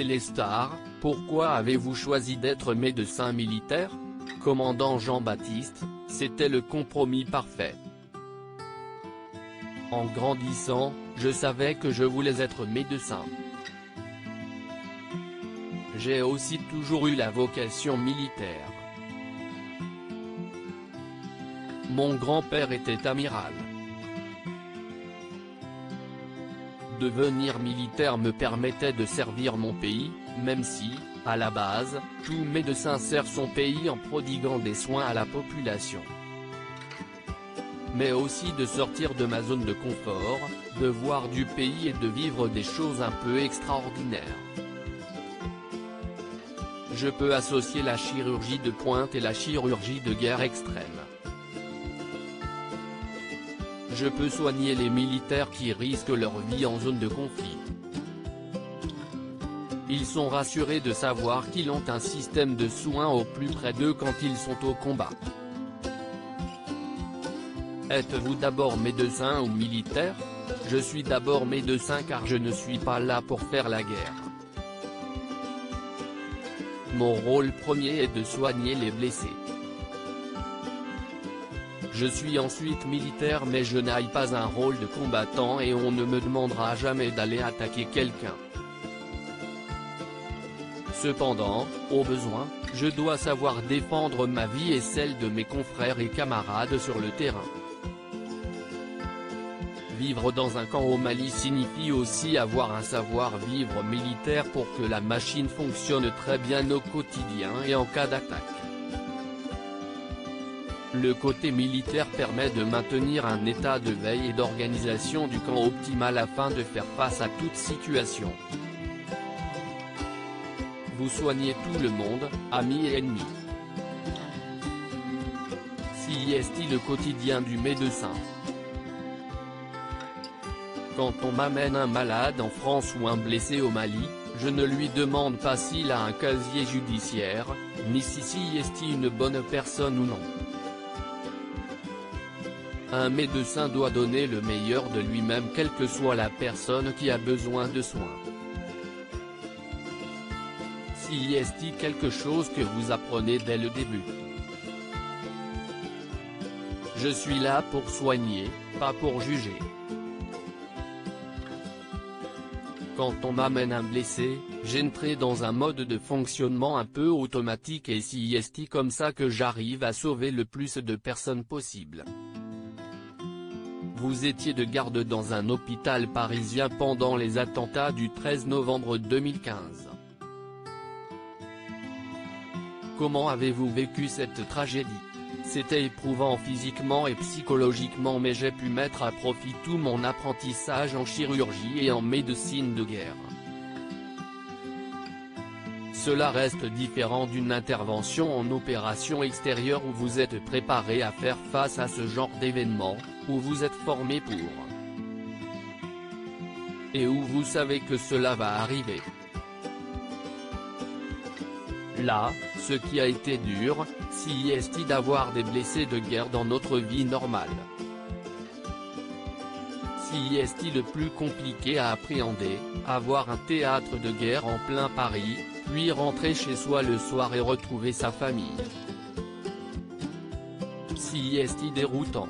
Téléstar, pourquoi avez-vous choisi d'être médecin militaire? Commandant Jean-Baptiste, c'était le compromis parfait. En grandissant, je savais que je voulais être médecin. J'ai aussi toujours eu la vocation militaire. Mon grand-père était amiral. Devenir militaire me permettait de servir mon pays, même si, à la base, tout médecin sert son pays en prodiguant des soins à la population. Mais aussi de sortir de ma zone de confort, de voir du pays et de vivre des choses un peu extraordinaires. Je peux associer la chirurgie de pointe et la chirurgie de guerre extrême. Je peux soigner les militaires qui risquent leur vie en zone de conflit. Ils sont rassurés de savoir qu'ils ont un système de soins au plus près d'eux quand ils sont au combat. Êtes-vous d'abord médecin ou militaire? Je suis d'abord médecin car je ne suis pas là pour faire la guerre. Mon rôle premier est de soigner les blessés. Je suis ensuite militaire mais je n'ai pas un rôle de combattant et on ne me demandera jamais d'aller attaquer quelqu'un. Cependant, au besoin, je dois savoir défendre ma vie et celle de mes confrères et camarades sur le terrain. Vivre dans un camp au Mali signifie aussi avoir un savoir-vivre militaire pour que la machine fonctionne très bien au quotidien et en cas d'attaque. Le côté militaire permet de maintenir un état de veille et d'organisation du camp optimal afin de faire face à toute situation. Vous soignez tout le monde, amis et ennemis. CIST le quotidien du médecin. Quand on m'amène un malade en France ou un blessé au Mali, je ne lui demande pas s'il a un casier judiciaire, ni si CIST une bonne personne ou non. Un médecin doit donner le meilleur de lui-même quelle que soit la personne qui a besoin de soins. CIST quelque chose que vous apprenez dès le début. Je suis là pour soigner, pas pour juger. Quand on m'amène un blessé, j'entre dans un mode de fonctionnement un peu automatique et CIST comme ça que j'arrive à sauver le plus de personnes possible. Vous étiez de garde dans un hôpital parisien pendant les attentats du 13 novembre 2015. Comment avez-vous vécu cette tragédie? C'était éprouvant physiquement et psychologiquement mais j'ai pu mettre à profit tout mon apprentissage en chirurgie et en médecine de guerre. Cela reste différent d'une intervention en opération extérieure où vous êtes préparé à faire face à ce genre d'événement, où vous êtes formé pour. Et où vous savez que cela va arriver. Là, ce qui a été dur, CIST d'avoir des blessés de guerre dans notre vie normale. CIST le plus compliqué à appréhender, avoir un théâtre de guerre en plein Paris, puis rentrer chez soi le soir et retrouver sa famille. CIST déroutant.